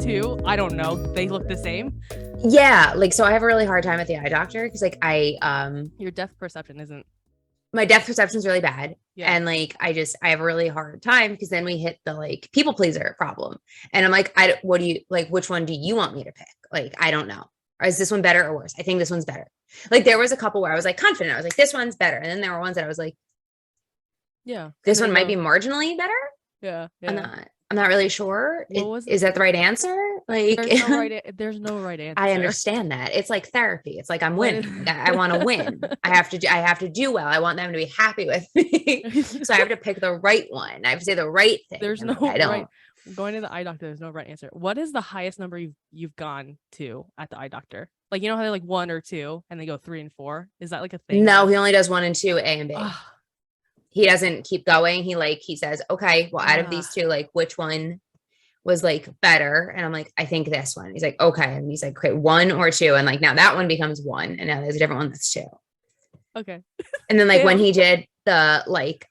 too. I don't know. They look the same. Yeah, like so I have a really hard time at the eye doctor because like Your depth perception isn't. my depth perception is really bad. Yeah. And like I have a really hard time because then we hit the like people pleaser problem. And I'm like, what do you like, which one do you want me to pick? Like, I don't know. Or is this one better or worse? I think this one's better. Like there was a couple where I was like confident. I was like, this one's better. And then there were ones that I was like, yeah, this one might be marginally better. Yeah. I'm not really sure. Is that the right answer? Like there's no right answer. I understand that. It's like therapy. It's like I'm winning. I want to win. I have to do well. I want them to be happy with me. So I have to pick the right one. I have to say the right thing. There's no right. Going to the eye doctor, there's no right answer. What is the highest number you've gone to at the eye doctor? Like, you know how they're like 1 or 2 and they go 3 and 4? Is that like a thing? No, he only does 1 and 2, A and B. He doesn't keep going. He says, okay, well, out of these 2, like which one was like better? And I'm like, I think this one. He's like, okay. And he's like, okay, 1 or 2. And like, now that one becomes 1. And now there's a different one that's 2. Okay. And then like when he did the like,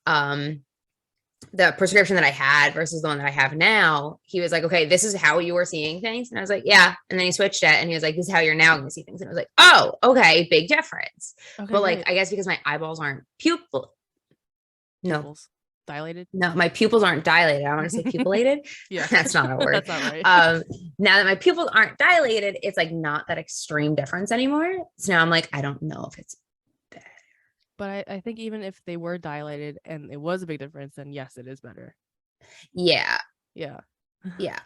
the prescription that I had versus the one that I have now, he was like, okay, this is how you were seeing things. And I was like, yeah. And then he switched it and he was like, this is how you're now going to see things. And I was like, oh, okay. Big difference. Okay, but like, I guess because my eyeballs aren't pupils dilated. No, my pupils aren't dilated. I want to say pupillated. Yeah. That's not a word. That's not right. Now that my pupils aren't dilated, it's like not that extreme difference anymore. So now I'm like, I don't know if it's better. But I think even if they were dilated and it was a big difference, then yes, it is better. Yeah. Yeah. Yeah.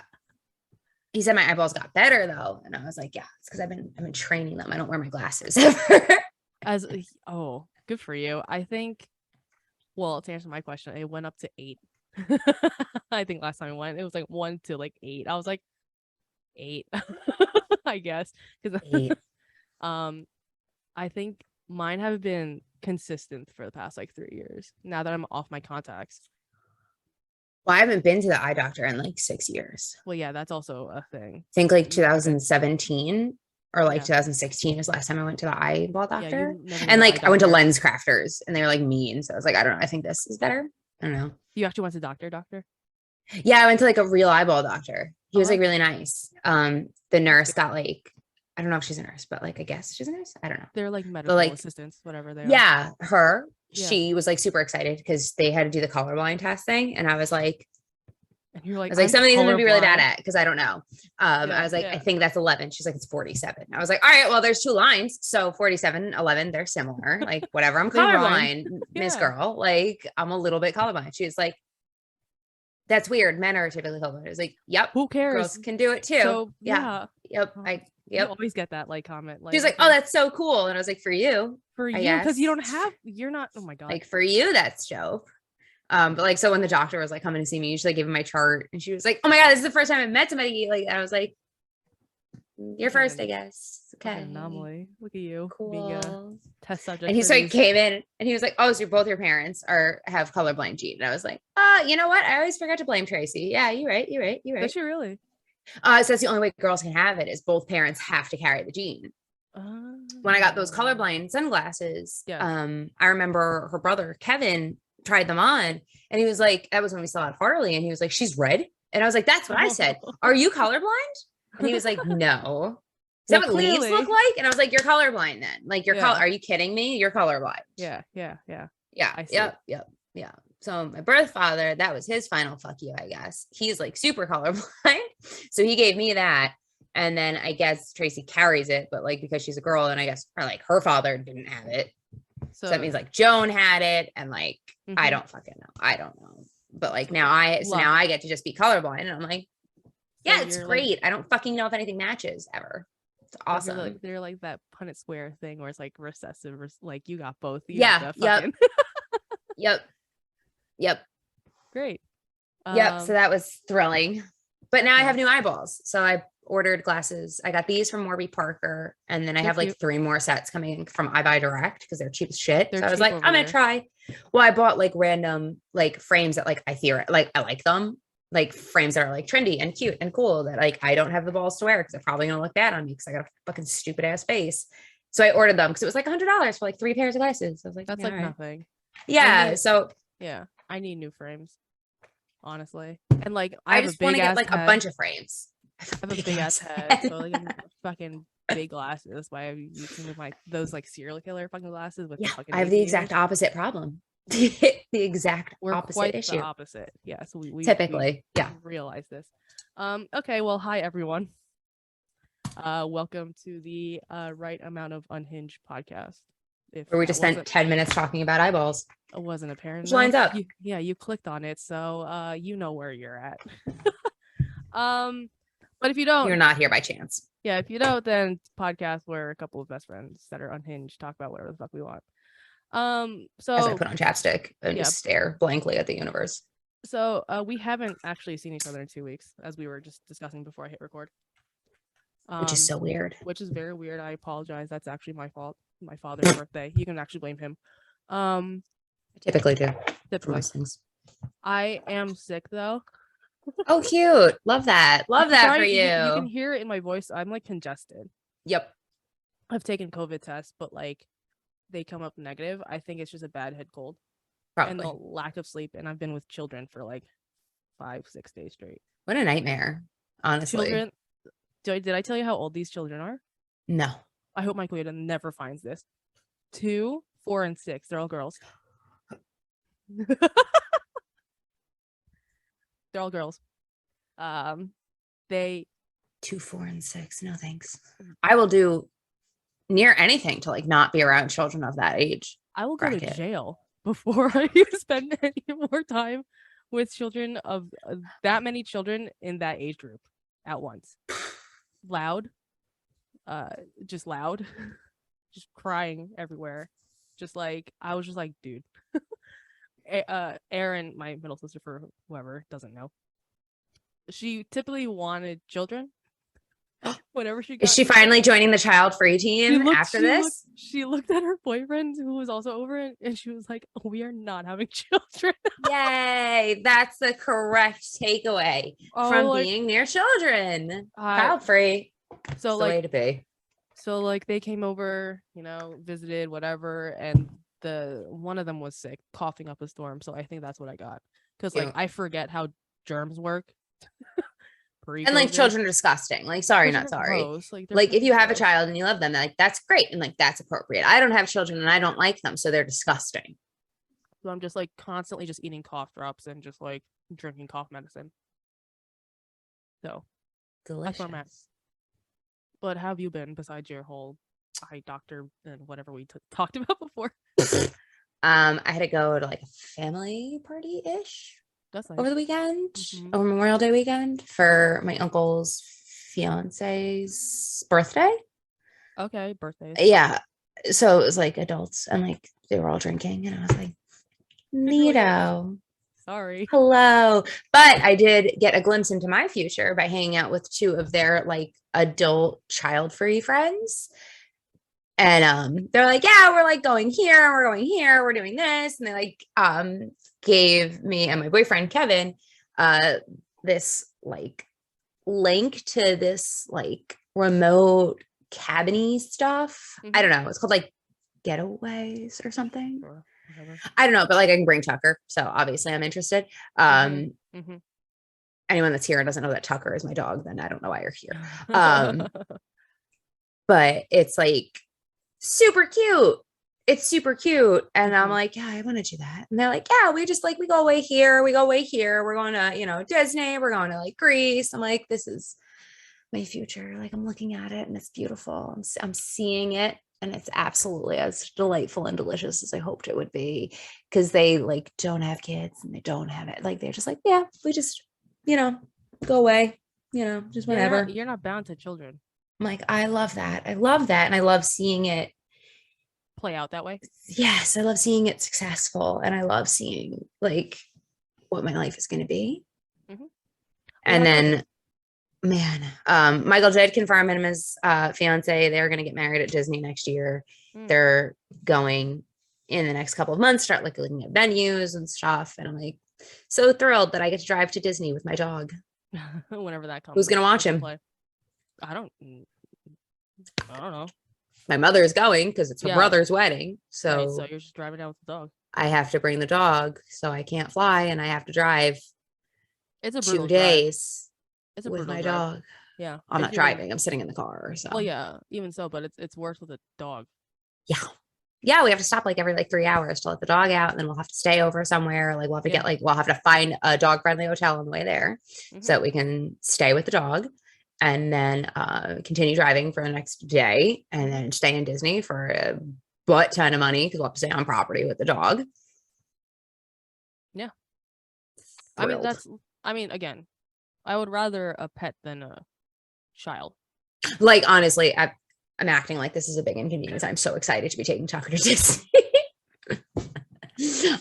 He said my eyeballs got better though. And I was like, yeah, it's because I've been training them. I don't wear my glasses ever. Good for you. I think, well, to answer my question, it went up to 8. I think last time I went, it was like 1 to like 8. I was like 8, I guess. Because I think mine have been consistent for the past like 3 years now that I'm off my contacts. Well, I haven't been to the eye doctor in like 6 years. Well, yeah, that's also a thing. I think like 2017 or like 2016 is the last time I went to the eyeball doctor. And like I went to lens crafters and they were like mean. So I was like, I don't know. I think this is better. I don't know. You actually went to doctor? Yeah, I went to like a real eyeball doctor. He was like really nice. The nurse got like, I don't know if she's a nurse, but like I guess she's a nurse. I don't know. They're like medical assistants, whatever they are. Yeah, her. Yeah. She was like super excited because they had to do the colorblind test thing. And I was like, you're like, I was like, some of these I'm gonna be really bad at because I don't know. I was like, I think that's 11. She's like, it's 47. I was like, all right, well, there's 2 lines. So 47, 11, they're similar. Like, whatever. I'm colorblind, Miss Girl. Like, I'm a little bit colorblind. She was like, that's weird. Men are typically colorblind. I was like, yep. Who cares? Girls can do it too. So, yeah. Yep. You always get that like comment. Like, she's like, oh, that's so cool. And I was like, for you, because you're not, oh my God. Like for you, that's dope. But like, so when the doctor was like coming to see me, usually gave him my chart and she was like, oh my God, this is the first time I've met somebody. Like, I was like, you're first, I guess. Okay. Anomaly. Look at you. Cool. Being test subject. And he came in and he was like, oh, so both your parents have colorblind gene. And I was like, you know what? I always forgot to blame Tracy. Yeah, you're right. Does she really? So that's the only way girls can have it is both parents have to carry the gene. When I got those colorblind sunglasses, I remember her brother, Kevin, tried them on and he was like, that was when we saw at Harley and he was like, she's red. And I was like, that's what I said. Are you colorblind? And he was like, no. Is that what leaves look like? And I was like, you're colorblind then. Like are you kidding me? You're colorblind. Yeah. I see. Yep. So my birth father, that was his final fuck you, I guess. He's like super colorblind. So he gave me that. And then I guess Tracy carries it, but like because she's a girl and I guess her father didn't have it. So that means like Joan had it and like I don't fucking know. I don't know. But like now I get to just be colorblind and I'm like, yeah, it's great. Like, I don't fucking know if anything matches ever. It's awesome. They're like that Punnett Square thing where it's like recessive, like you got both. Yep. Great. Yep. So that was thrilling. But now I have new eyeballs. So I ordered glasses. I got these from Warby Parker. And then I have like 3 more sets coming from iBuy Direct because they're cheap as shit. So I was like, I'm going to try. Well, I bought like random like frames that like I like them. Like frames that are like trendy and cute and cool that like I don't have the balls to wear because they're probably going to look bad on me because I got a fucking stupid ass face. So I ordered them because it was like $100 for like 3 pairs of glasses. I was like, that's like nothing. Yeah. I need new frames, honestly. And like I just want to get like a bunch of frames. I have a big ass head, so like fucking big glasses. That's why I'm using those like serial killer fucking glasses with the fucking I have the aviators. exact opposite problem. The exact We're opposite quite issue. the opposite. Yeah, so we typically realize this. Okay, well, hi everyone. Welcome to the right amount of Unhinged podcast. Where we just spent 10 minutes talking about eyeballs. It wasn't apparent. Which lines up. You clicked on it, so you know where you're at. But if you don't, you're not here by chance. Yeah, if you don't, then podcast where a couple of best friends that are unhinged talk about whatever the fuck we want. So as I put on chapstick and just stare blankly at the universe. So we haven't actually seen each other in 2 weeks, as we were just discussing before I hit record. Which is so weird. Which is very weird. I apologize. That's actually my fault. My father's birthday. You can actually blame him. I typically do. Typically. Most things. I am sick though. Oh, cute. Love that. Love that for you. You can hear it in my voice. I'm like congested. Yep. I've taken COVID tests, but like they come up negative. I think it's just a bad head cold. Probably. And the lack of sleep. And I've been with children for like 5-6 days straight. What a nightmare, honestly. Children. Did I tell you how old these children are? No. I hope my Koyota never finds this. 2, 4, and 6. They're all girls. They're all girls. They 2, 4, and 6. No thanks. I will do near anything to like not be around children of that age. I will go to jail before I spend any more time with children of that many children in that age group at once. Loud, just loud, just crying everywhere. Just like I was just like, dude. Erin, my middle sister, for whoever doesn't know, she typically wanted children. Whenever she got, is she finally joining the child-free team after this? She looked at her boyfriend who was also over it, and she was like, "We are not having children." Yay! That's the correct takeaway from being near children. Child-free. So the way to be. So like they came over, visited, whatever, and one of them was sick, coughing up a storm. So I think that's what I got, because like I forget how germs work. And like children are disgusting. Like sorry, not sorry. Like if you have a child and you love them, like that's great and like that's appropriate. I don't have children and I don't like them, so they're disgusting. So I'm just like constantly just eating cough drops and just like drinking cough medicine. So delicious. That's where I'm at. But how have you been besides your whole eye doctor and whatever we talked about before? I had to go to like a family party-ish. That's nice. Over the weekend, over Memorial Day weekend, for my uncle's fiance's birthday. Okay, birthdays. Yeah. So it was like adults and like they were all drinking and I was like, neato. Sorry. Hello. But I did get a glimpse into my future by hanging out with 2 of their like adult child-free friends. And they're like, yeah, we're like going here, we're going here, we're doing this. And they like gave me and my boyfriend Kevin this like link to this like remote cabiny stuff. I don't know. It's called like Getaways or something. Sure. I don't know, but like I can bring Tucker. So obviously I'm interested. Anyone that's here and doesn't know that Tucker is my dog, then I don't know why you're here. But it's like super cute. It's super cute. And I'm like, yeah, I want to do that. And they're like, yeah, we go away here. We go away here. We're going to, Disney. We're going to like Greece. I'm like, this is my future. Like I'm looking at it and it's beautiful. I'm seeing it. And it's absolutely as delightful and delicious as I hoped it would be. Cause they like don't have kids and they don't have it. Like, they're just like, yeah, we just, go away, just whatever. You're not bound to children. I'm like, I love that. I love that. And I love seeing it play out that way. Yes. I love seeing it successful. And I love seeing like what my life is going to be. And then, man, Michael did confirm him and his fiance. They're going to get married at Disney next year. They're going in the next couple of months, start like looking at venues and stuff. And I'm like so thrilled that I get to drive to Disney with my dog. Whenever that comes. Who's going to watch him? I don't know. My mother is going because it's her brother's wedding. So, right, so you're just driving down with the dog. I have to bring the dog, so I can't fly, and I have to drive. It's a 2 days. It's a with my drive. dog. Yeah. I'm not driving. I'm sitting in the car. So well, yeah, even so, but it's worse with a dog. Yeah. Yeah, we have to stop like every like 3 hours to let the dog out, and then we'll have to stay over somewhere. Like we'll have to get like we'll have to find a dog friendly hotel on the way there so that we can stay with the dog and then continue driving for the next day and then stay in Disney for a butt ton of money because we'll have to stay on property with the dog. Yeah. Thrilled. I mean, again, I would rather a pet than a child. Like, honestly, I'm acting like this is a big inconvenience. I'm so excited to be taking Tucker to Disney. I'm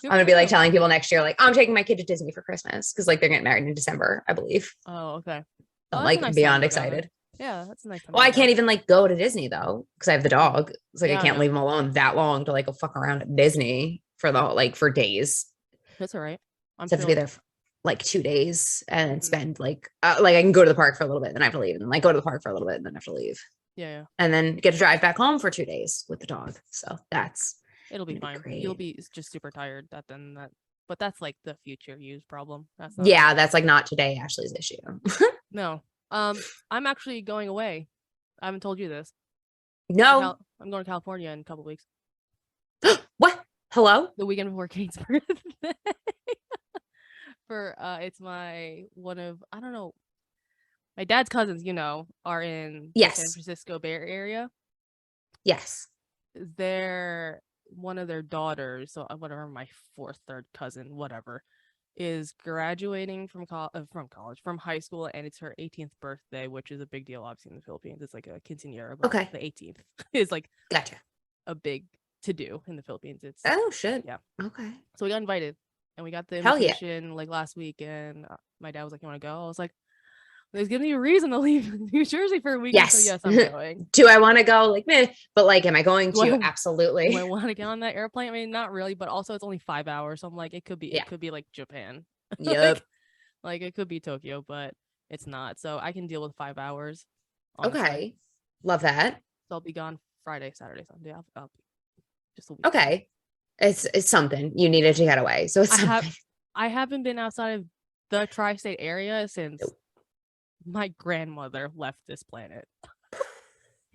going to be like telling people next year, like, I'm taking my kid to Disney for Christmas because like they're getting married in December, I believe. Oh, okay. I'm like beyond excited. Yeah, that's a nice time. Well, I can't even like go to Disney though because I have the dog. It's like I can't leave him alone that long to like go fuck around at Disney for the like for days. That's all right. I have to be there for like 2 days and spend like I can go to the park for a little bit, then I have to leave, and like go to the park for a little bit, and then I have to leave. Yeah. And then get to drive back home for 2 days with the dog. So it'll be fine. You'll be just super tired but that's like the future use problem. That's like not today Ashley's issue. No. I'm actually going away. I haven't told you this. No. I'm going to California in a couple weeks. What? Hello? The weekend before Kate's birthday. It's I don't know. My dad's cousins, are in the San Francisco Bay Area. Yes. They're one of their daughters, so whatever, my fourth, third cousin, whatever, is graduating from high school, and it's her 18th birthday, which is a big deal, obviously, in the Philippines. It's like a quinceañera, but the 18th is like a big to do in the Philippines. It's shit. Yeah. Okay. So we got invited, and we got the invitation like last week, and my dad was like, "You want to go?" I was like, "There's giving you a reason to leave New Jersey for a week." Yes. So yes, I'm going. Do I want to go? Like, meh. But like, am I going to? Absolutely. Do I want to get on that airplane? I mean, not really, but also it's only 5 hours. So I'm like, it could be like Japan. Yep. like it could be Tokyo, but it's not. So I can deal with 5 hours. Honestly. Okay. Love that. So I'll be gone Friday, Saturday, Sunday. I'll be just a week. Okay. It's something. You needed to get away. So it's I haven't been outside of the tri-state area since my grandmother left this planet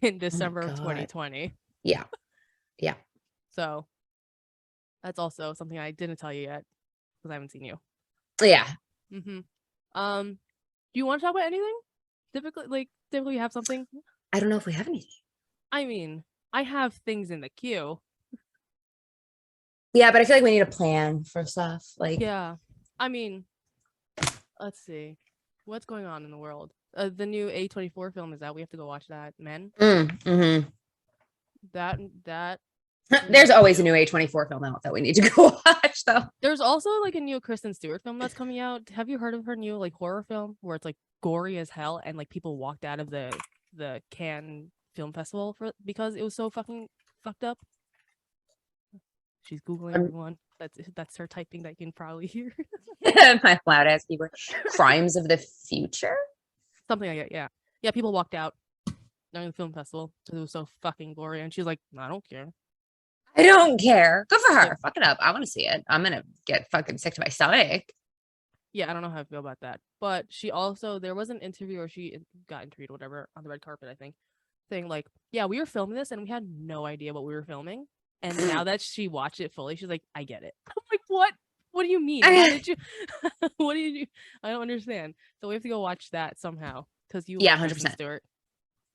in December of 2020. Yeah. So that's also something I didn't tell you yet because I haven't seen you. Yeah. Do you want to talk about anything? Typically you have something? I don't know if we have anything. I mean, I have things in the queue. Yeah, but I feel like we need a plan for stuff. Like, yeah. I mean, let's see. What's going on in the world? The new A24 film is out. We have to go watch that. Men. That. There's always a new A24 film out that we need to go watch, though. There's also like a new Kristen Stewart film that's coming out. Have you heard of her new like horror film where it's like gory as hell and like people walked out of the Cannes Film Festival because it was so fucking fucked up? She's Googling everyone. That's her typing that you can probably hear. My loud ass keyboard. Crimes of the Future? Something like that, yeah. Yeah, people walked out during the film festival because it was so fucking gory. And she's like, I don't care. I don't care. Good for her. Yeah. Fuck it up. I want to see it. I'm going to get fucking sick to my stomach. Yeah, I don't know how I feel about that. But there was an interview or she got interviewed or whatever on the red carpet, I think, saying like, yeah, we were filming this and we had no idea what we were filming. And now that she watched it fully, she's like, I get it. I'm like, what? What do you mean? How did you? What did you? I don't understand. So we have to go watch that somehow because you. 100%. Stewart.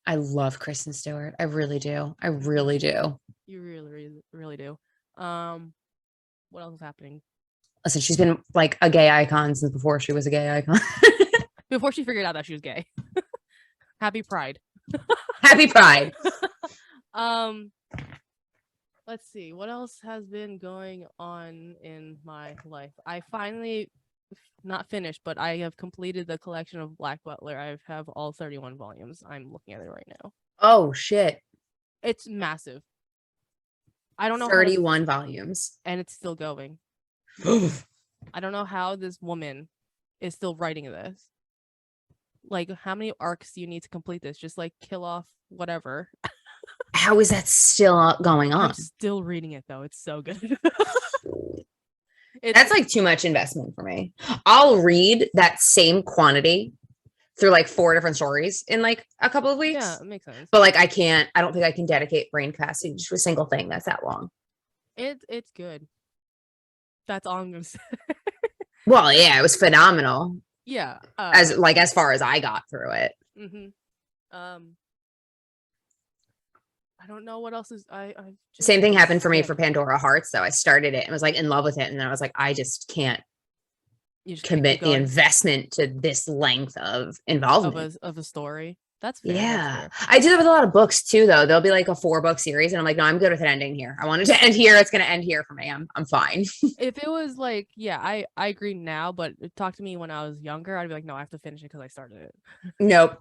I love Kristen Stewart. I really do. I really do. You really, really do. What else is happening? Listen, she's been like a gay icon since before she was a gay icon. Before she figured out that she was gay. Happy Pride. Happy Pride. Let's see. What else has been going on in my life? I finally, not finished, but I have completed the collection of Black Butler. I have all 31 volumes. I'm looking at it right now. Oh, shit. It's massive. I don't know. 31 volumes. And it's still going. I don't know how this woman is still writing this. Like, how many arcs do you need to complete this? Just like kill off whatever. How is that still going on? I'm still reading it though. It's so good. That's like too much investment for me. I'll read that same quantity through like 4 different stories in like a couple of weeks. Yeah, it makes sense. But like I don't think I can dedicate brain capacity to a single thing that's that long. It's good. That's all I'm gonna say. Well, yeah, it was phenomenal. Yeah. As far as I got through it. Mm-hmm. I don't know what else is. I Same thing happened for me for Pandora Hearts, though. I started it and was like in love with it, and then I was like, I just can't commit the investment to this length of involvement of a story. That's fair. Yeah. That's fair. I do that with a lot of books too, though. There'll be like a 4-book series, and I'm like, no, I'm good with it ending here. I want it to end here. It's gonna end here for me. I'm fine. If it was like, yeah, I agree now, but talk to me when I was younger, I'd be like, no, I have to finish it because I started it. Nope.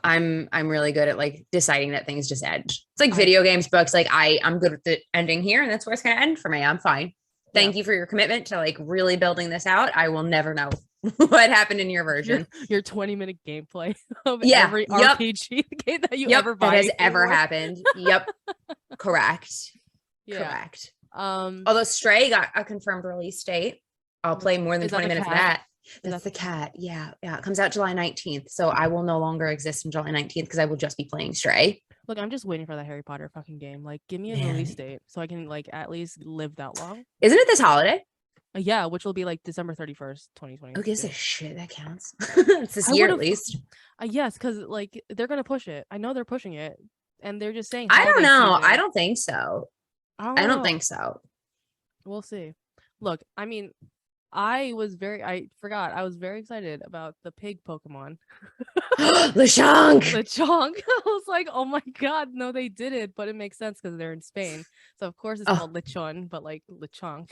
I'm really good at like deciding that things just end. It's like video games, books. Like I'm good with the ending here, and that's where it's gonna end for me. I'm fine. Thank you for your commitment to like really building this out. I will never know what happened in your version. Your 20-minute gameplay of every RPG game that you ever buy. That has ever happened. Yep. Correct. Yeah. Correct. Although Stray got a confirmed release date. I'll play more than 20 minutes of that. That's the cat. Yeah. Yeah. It comes out July 19th. So I will no longer exist on July 19th because I will just be playing Stray. Look, I'm just waiting for the Harry Potter fucking game. Like, give me a release date so I can like at least live that long. Isn't it this holiday? Yeah, which will be like December 31st, 2020. Who gives a shit? That counts. It's this year at least. Yes, because like they're gonna push it. I know they're pushing it, and they're just saying. I don't know. I don't think so. I don't think so. We'll see. Look, I mean, I was very excited about the pig Pokemon. Lechonk. I was like, oh my god, no, they did it, but it makes sense because they're in Spain, so of course it's called Lechon, but like Lechonk.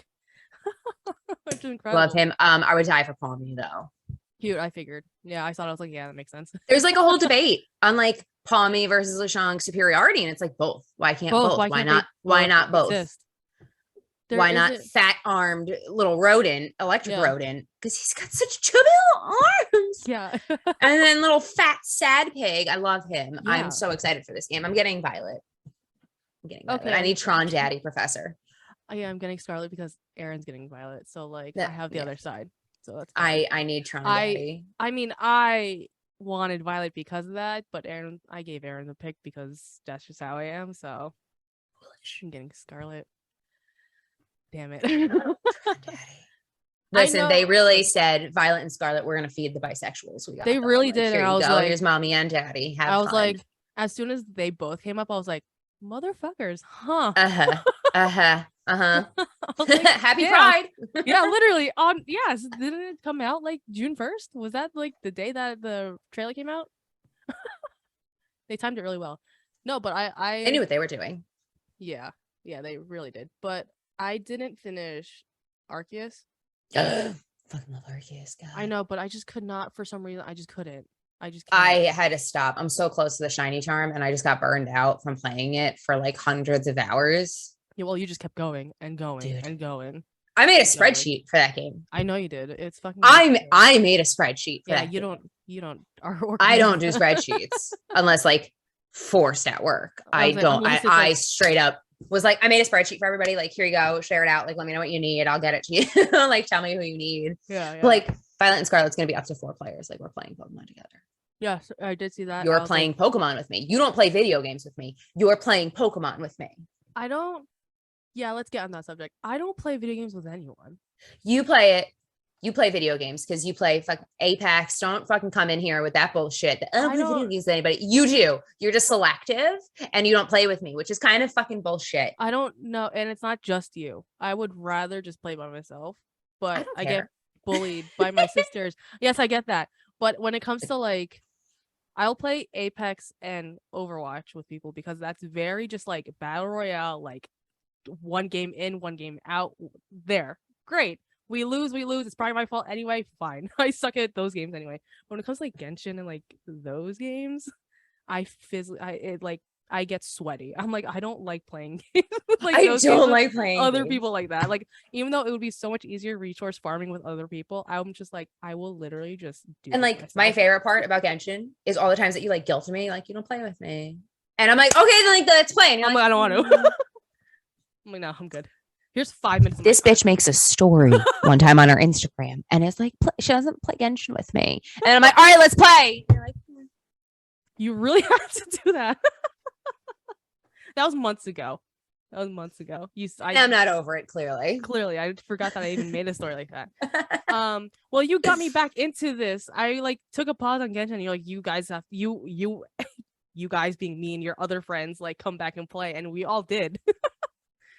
Which is incredible. Love him. I would die for Palmy though. Cute. I figured. Yeah, I thought I was like, yeah, that makes sense. There's like a whole debate on like Palmy versus Lechonk superiority, and it's like both. Why can't both? Why not? Why not both? Why not fat-armed little rodent, electric rodent? Because he's got such chubby little arms. Yeah. And then little fat sad pig. I love him. Yeah. I'm so excited for this game. I'm getting Violet. Okay. I need Tron Daddy Professor. Yeah, I'm getting Scarlet because Aaron's getting Violet. So like I have the other side. So that's fine. I need Tron Daddy. I mean, I wanted Violet because of that, but I gave Aaron the pick because that's just how I am. So I'm getting Scarlet. Damn it. Listen, they really said Violet and Scarlet, we're gonna feed the bisexuals. They really did. And I was like, here's mommy and daddy. Have fun. Like, as soon as they both came up, I was like, motherfuckers, huh? Like, Happy Pride. Yeah, literally. Didn't it come out like June 1st? Was that like the day that the trailer came out? They timed it really well. No, but I knew what they were doing. Yeah, they really did. But I didn't finish Arceus. Fucking love Arceus, God. I know, but I just could not, for some reason. I just couldn't. I had to stop. I'm so close to the shiny charm, and I just got burned out from playing it for like hundreds of hours. Yeah, well, you just kept going and going and going. I made a spreadsheet for that game. I know you did. It's fucking. I made a spreadsheet for that. You don't. I don't do spreadsheets unless like forced at work. I straight up was like, I made a spreadsheet for everybody. Like, here you go, share it out. Like, let me know what you need. I'll get it to you. Like, tell me who you need. Yeah. Like, Violet and Scarlet's gonna be up to 4 players. Like, we're playing Pokemon together. Yes, I did see that. You're playing Pokemon with me. You don't play video games with me. You're playing Pokemon with me. I don't. Yeah, let's get on that subject. I don't play video games with anyone. You play it. You play video games because you play fucking Apex. Don't fucking come in here with that bullshit. I don't play video games with anybody. You do. You're just selective and you don't play with me, which is kind of fucking bullshit. I don't know. And it's not just you. I would rather just play by myself, but I get bullied by my sisters. Yes, I get that. But when it comes to like, I'll play Apex and Overwatch with people because that's very just like battle royale, like one game in, one game out. There. Great. We lose. It's probably my fault anyway. Fine. I suck at those games anyway. When it comes to like Genshin and like those games, I get sweaty. I'm like, I don't like playing games. Like, I don't like playing other games. People like that. Like, even though it would be so much easier resource farming with other people, I'm just like, I will literally just do. And like, my favorite part about Genshin is all the times that you like guilt me, like you don't play with me, and I'm like, okay, then like let's play. And I'm like, I don't want to. I'm like, no, I'm good. Here's 5 minutes. This bitch makes a story one time on her Instagram, and it's like she doesn't play Genshin with me, and I'm like, all right, let's play. And you're like, you really have to do that. That was months ago. I'm not over it. Clearly, I forgot that I even made a story like that. Well, you got me back into this. I like took a pause on Genshin. And you're like, you guys have you guys being me and your other friends like come back and play, and we all did.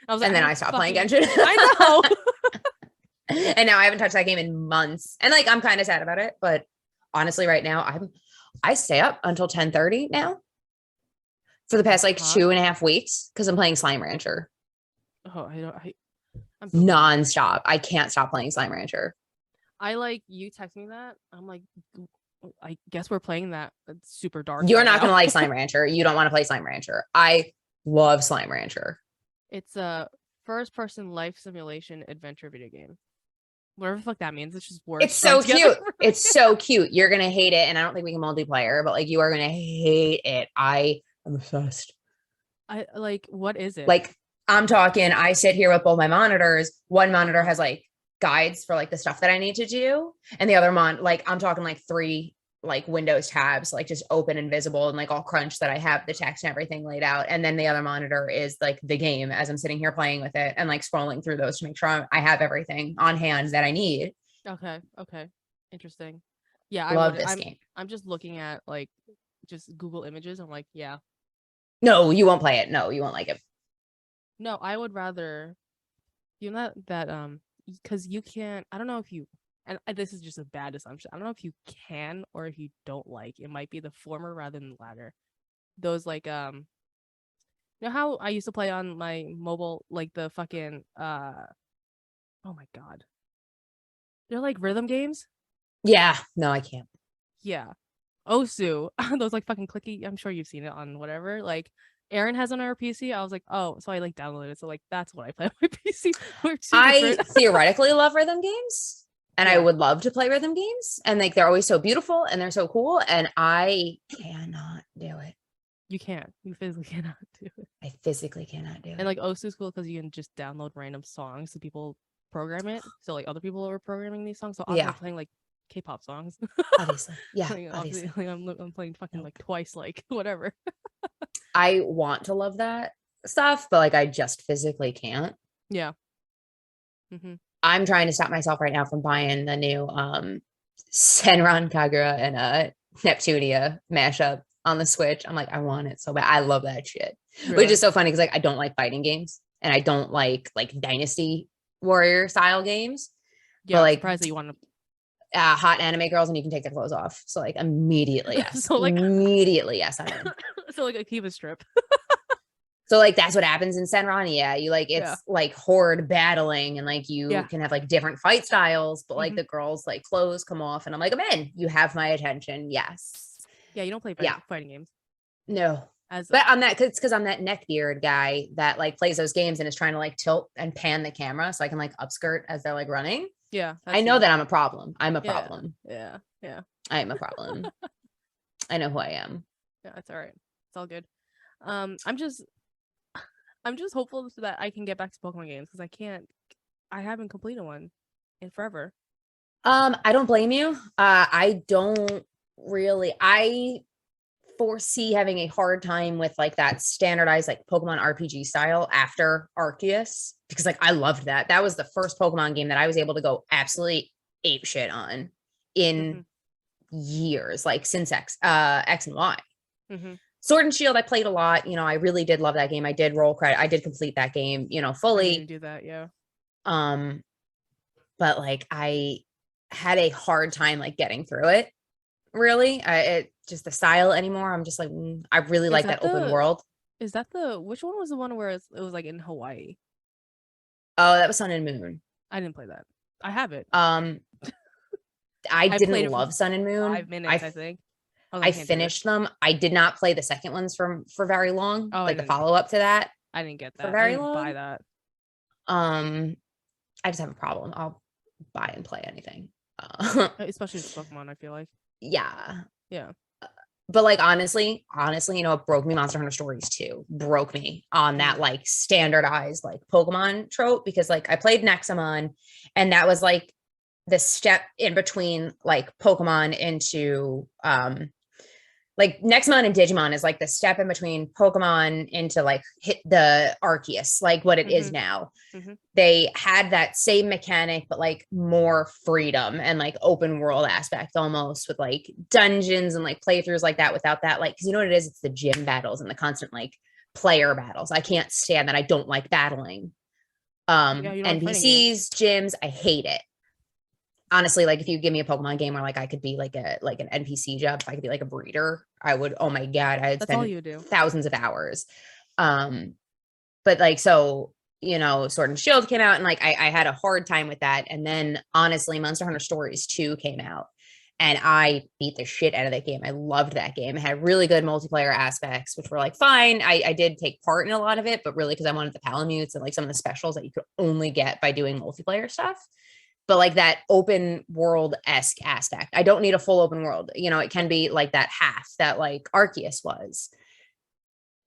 I was like, and then I stopped playing Genshin. I know. And now I haven't touched that game in months, and like I'm kind of sad about it. But honestly, right now I stay up until 10:30 now. For the past like 2.5 weeks because I'm playing Slime Rancher. Oh, I'm nonstop. I can't stop playing Slime Rancher. I like you text me that. I'm like, I guess we're playing that. It's super dark. You're not gonna like Slime Rancher. You don't want to play Slime Rancher. I love Slime Rancher. It's a first-person life simulation adventure video game. Whatever the fuck that means. It's just words. It's so cute. It's so cute. You're gonna hate it, and I don't think we can multiplayer, but like you are gonna hate it. I'm obsessed. I like, what is it? Like, I'm talking, I sit here with both my monitors. One monitor has like guides for like the stuff that I need to do. And the other like I'm talking like 3 like Windows tabs, like just open and visible and like all crunched that I have the text and everything laid out. And then the other monitor is like the game as I'm sitting here playing with it and like scrolling through those to make sure I have everything on hand that I need. Okay. Interesting. Yeah. I love this game. I'm just looking at like just Google images. I'm like, yeah. No, you won't play it. No, you won't like it. No, I would rather, you know, that because you can't, I don't know if you, and this is just a bad assumption, I don't know if you can or if you don't like, it might be the former rather than the latter. Those like you know how I used to play on my mobile, like the fucking oh my god, they're like rhythm games. Yeah, no, I can't. Yeah, Osu, those like fucking clicky. I'm sure you've seen it on whatever. Like Erin has on her PC. I was like, oh, so I like downloaded it. So like that's what I play on my PC. I theoretically love rhythm games, and I would love to play rhythm games. And like they're always so beautiful and they're so cool. And I cannot do it. You can't. You physically cannot do it. I physically cannot do it. And like Osu's cool because you can just download random songs so people program it. So like other people are programming these songs. So I'm playing like K-pop songs. Obviously. Yeah. Like, obviously. Like, I'm playing fucking like twice, like whatever. I want to love that stuff, but like I just physically can't. Yeah. Mm-hmm. I'm trying to stop myself right now from buying the new Senran Kagura and Neptunia mashup on the Switch. I'm like, I want it so bad. I love that shit. Really? Which is so funny because like I don't like fighting games and I don't like Dynasty Warrior style games. Yeah, but, like, I'm surprised that you want to hot anime girls and you can take their clothes off. So like immediately yes. So like immediately yes, I am. So like a Kiva strip. So like that's what happens in Senran. Yeah, you like it's like horde battling and like you can have like different fight styles, but like the girls like clothes come off and I'm like, I'm in. You have my attention. Yes. Yeah, you don't play fighting games. No. But I'm that because I'm that neckbeard guy that like plays those games and is trying to like tilt and pan the camera so I can like upskirt as they're like running. Yeah. I know that I'm a problem. I'm a problem. Yeah. I am a problem. I know who I am. Yeah, it's all right. It's all good. I'm just hopeful that I can get back to Pokemon games because I haven't completed one in forever. I don't blame you. I don't really. I foresee having a hard time with like that standardized like Pokemon RPG style after Arceus because like I loved that. That was the first Pokemon game that I was able to go absolutely ape shit on in years, like since X and Y. Mm-hmm. Sword and Shield, I played a lot. You know, I really did love that game. I did roll credit. I did complete that game, you know, fully. I didn't do that, yeah. But like I had a hard time like getting through it. Really, it just the style anymore. I'm just like, I really like that open world. Is that which one was the one where it was like in Hawaii? Oh, that was Sun and Moon. I didn't play that. I have it. I didn't love Sun and Moon. 5 minutes, I think. I finished them. I did not play the second ones for very long. Like the follow up to that. I didn't get that. For very long. Buy that. I just have a problem. I'll buy and play anything. Especially with Pokemon, I feel like. Yeah. But like honestly, you know, it broke me. Monster Hunter Stories 2 broke me on that like standardized like Pokemon trope, because like I played Nexamon, and that was like the step in between like Pokemon into like Nexamon and Digimon is like the step in between Pokemon into like hit the Arceus, like what it is now. They had that same mechanic, but like more freedom and like open world aspect almost, with like dungeons and like playthroughs like that, without that, like, because you know what it is? It's the gym battles and the constant like player battles. I can't stand that. I don't like battling. NPCs, gyms, I hate it. Honestly, like if you give me a Pokemon game where like I could be like an NPC job, if I could be like a breeder, I would, oh my God, I'd spend thousands of hours. But like, so, you know, Sword and Shield came out, and like I had a hard time with that. And then honestly, Monster Hunter Stories 2 came out, and I beat the shit out of that game. I loved that game. It had really good multiplayer aspects, which were like fine. I did take part in a lot of it, but really because I wanted the Palamutes and like some of the specials that you could only get by doing multiplayer stuff. But like that open world-esque aspect. I don't need a full open world. You know, it can be like that half that like Arceus was.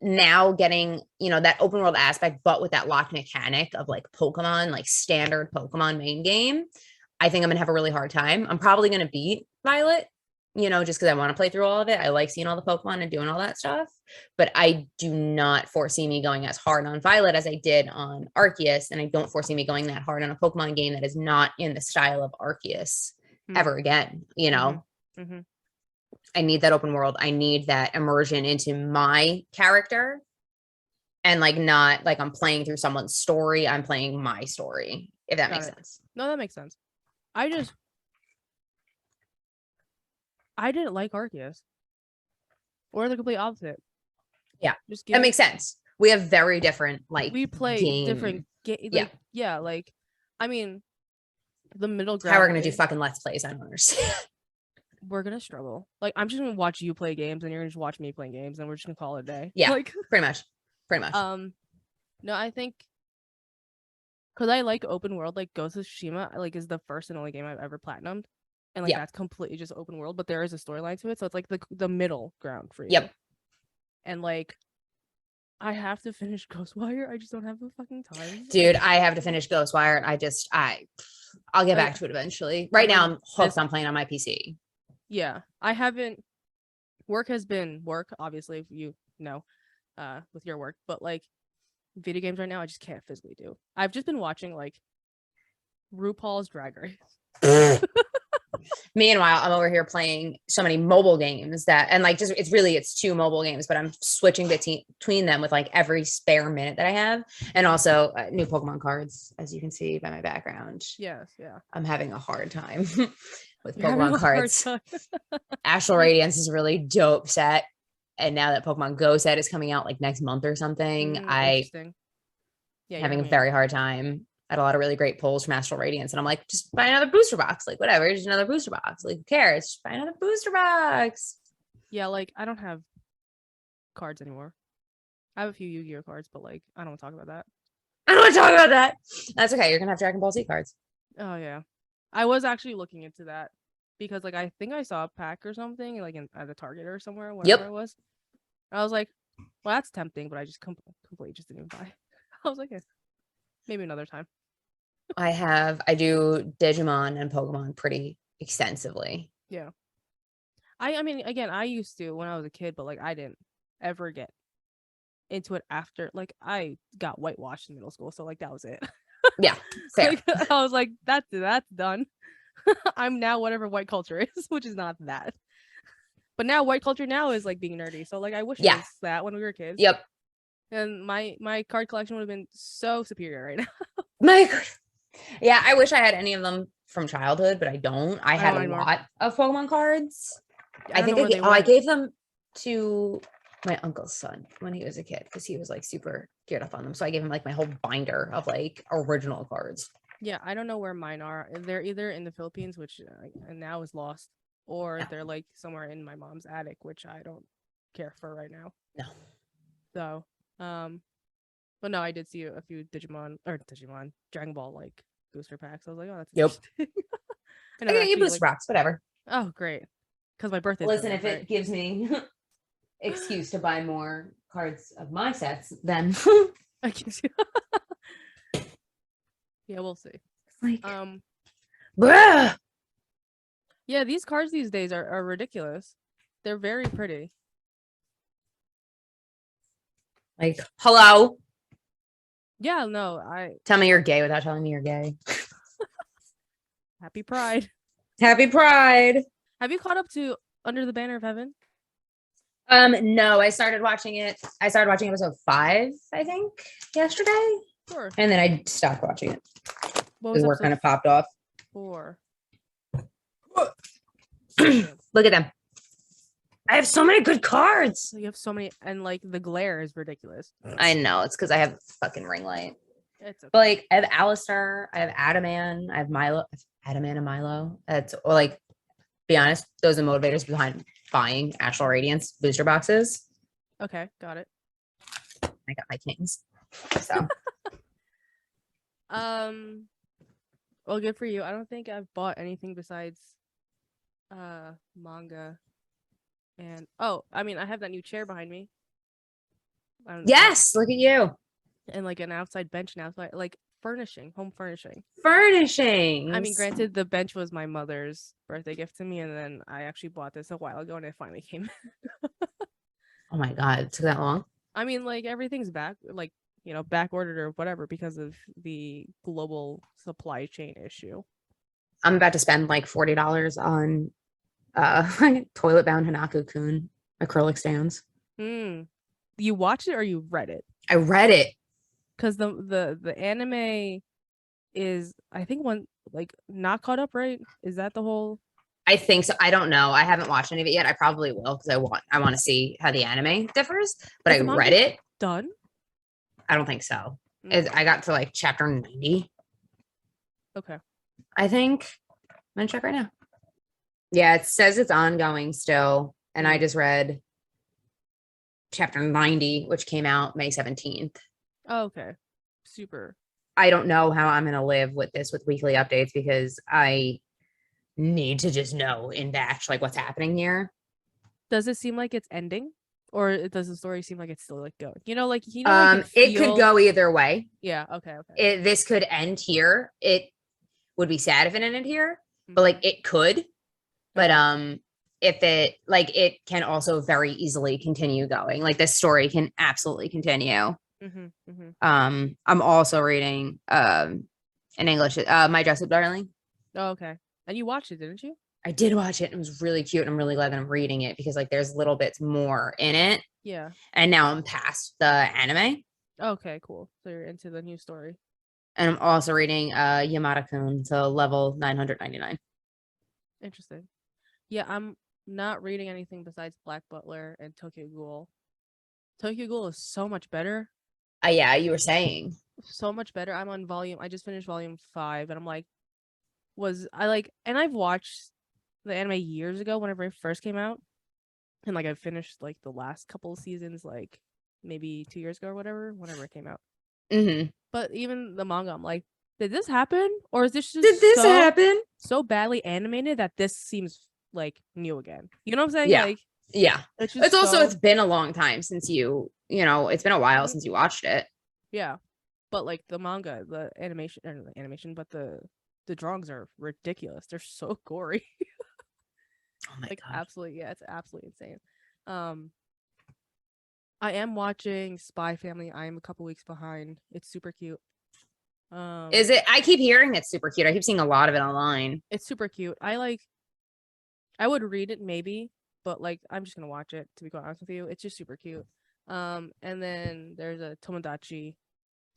Now getting, you know, that open world aspect, but with that locked mechanic of like Pokemon, like standard Pokemon main game, I think I'm gonna have a really hard time. I'm probably gonna beat Violet, you know, just because I want to play through all of it. I like seeing all the Pokemon and doing all that stuff. But I do not foresee me going as hard on Violet as I did on Arceus. And I don't foresee me going that hard on a Pokemon game that is not in the style of Arceus ever again, you know? I need that open world. I need that immersion into my character, and like not like I'm playing through someone's story. I'm playing my story, if that makes sense. No, that makes sense. I didn't like Arceus. Or the complete opposite. Yeah, that makes sense. We have very different like we play different games. Like, yeah, like I mean, the middle ground. How we're gonna do fucking let's plays? I don't understand. We're gonna struggle. Like I'm just gonna watch you play games, and you're gonna just watch me play games, and we're just gonna call it a day. Yeah, like pretty much. No, I think because I like open world, like Ghost of Tsushima, like is the first and only game I've ever platinumed, and like that's completely just open world, but there is a storyline to it, so it's like the middle ground for you. And like I have to finish Ghostwire. I just don't have the fucking time. Dude, I have to finish Ghostwire, and I'll get back to it eventually. Right now I'm hooked on playing on my PC. Yeah, I haven't. Work has been work, obviously, if you know, with your work, but like video games right now, I just can't physically do. I've just been watching like RuPaul's Drag Race. Meanwhile, I'm over here playing so many mobile games and like just it's 2 mobile games, but I'm switching between them with like every spare minute that I have, and also new Pokemon cards, as you can see by my background. Yes, yeah. I'm having a hard time with Pokemon cards. Astral Radiance is a really dope set, and now that Pokemon Go set is coming out like next month or something, having a very hard time. I had a lot of really great pulls from Astral Radiance, and I'm like, just buy another booster box, like whatever, just another booster box, like who cares, just buy another booster box. Yeah, like I don't have cards anymore. I have a few Yu-Gi-Oh cards, but like I don't want to talk about that. I don't want to talk about that. That's okay, you're gonna have Dragon Ball Z cards. Oh yeah, I was actually looking into that because like I think I saw a pack or something like at a Target or somewhere, wherever it was. I was like, well, that's tempting, but I just completely just didn't buy. I was like, maybe another time. I do Digimon and Pokemon pretty extensively. Yeah. I mean, again, I used to when I was a kid, but like I didn't ever get into it after. Like I got whitewashed in middle school, so like that was it. Yeah, fair. Like, I was like, that's done. I'm now whatever white culture is, which is not that. But now white culture now is like being nerdy. So like I wish it was that when we were kids. Yep. And my card collection would have been so superior right now. Yeah, I wish I had any of them from childhood, but I don't. I had a lot of Pokemon cards. I think I gave them to my uncle's son when he was a kid because he was like super geared up on them. So I gave him like my whole binder of like original cards. Yeah, I don't know where mine are. They're either in the Philippines, which now is lost, or they're like somewhere in my mom's attic, which I don't care for right now. No. So, but no, I did see a few Dragon Ball like booster packs. I was like, oh, that's interesting. I gotta get booster box, whatever. Oh, great. because my birthday. Listen, if it gives me excuse to buy more cards of my sets, then yeah, we'll see. Like, bruh. Yeah, these cards these days are ridiculous. They're very pretty. Like, hello. Yeah, no, tell me you're gay without telling me you're gay. Happy Pride. Happy Pride. Have you caught up to Under the Banner of Heaven? No, I started watching episode 5, I think, yesterday. Sure. And then I stopped watching it. Because work kind of popped off. 4. Look at them. I have so many good cards. You have so many, and like the glare is ridiculous. I know, it's because I have fucking ring light. It's okay. But like, I have Alistair, I have Adaman, I have Milo, Adaman and Milo. Be honest, those are motivators behind buying Astral Radiance booster boxes. Okay, got it. I got my kings. So well, good for you. I don't think I've bought anything besides manga. And I mean, I have that new chair behind me. Yes, look at you. And like an outside bench now, like home furnishing. Furnishing. I mean, granted, the bench was my mother's birthday gift to me, and then I actually bought this a while ago, and it finally came. Oh my god, it took that long? I mean, like everything's back, like back ordered or whatever because of the global supply chain issue. I'm about to spend like $40 on toilet bound Hanako-kun acrylic stands. You watched it or you read it? I read it. Because the anime is, I think, one like not caught up, right? Is that the whole? I think so. I don't know. I haven't watched any of it yet. I probably will because I want to see how the anime differs. But I read it. Done? I don't think so. I got to like chapter 90. Okay. I think I'm gonna check right now. Yeah, it says it's ongoing still, and I just read chapter 90, which came out May 17th. Oh, okay. Super. I don't know how I'm going to live with this with weekly updates because I need to just know in batch like what's happening here. Does it seem like it's ending, or does the story seem like it's still like going? It could go either way. Yeah. Okay. This could end here. It would be sad if it ended here, but like it could. But if it can also very easily continue going. Like this story can absolutely continue. I'm also reading in English My Dress Up Darling. Oh, okay. And you watched it, didn't you? I did watch it. It was really cute, and I'm really glad that I'm reading it because like there's little bits more in it. Yeah. And now I'm past the anime. Okay, cool. So you're into the new story. And I'm also reading Yamada-kun to level 999. Interesting. Yeah, I'm not reading anything besides Black Butler and Tokyo Ghoul. Tokyo Ghoul is so much better. Yeah, you were saying. So much better. I just finished volume 5, and I'm like, and I've watched the anime years ago whenever it first came out. And like I finished like the last couple of seasons, like maybe 2 years ago or whenever it came out. But even the manga, I'm like, did this happen? Or is this just happen? So badly animated that this seems like new again? You know what I'm saying? Yeah. Like, yeah. It's been a long time since it's been a while since you watched it. Yeah. But like the manga, the animation, but the drawings are ridiculous. They're so gory. Oh my god. Absolutely, yeah, it's absolutely insane. I am watching Spy Family. I am a couple weeks behind. It's super cute. Is it? I keep hearing it's super cute. I keep seeing a lot of it online. It's super cute. I would read it maybe, but like I'm just gonna watch it, to be quite honest with you. It's just super cute. And then there's a Tomodachi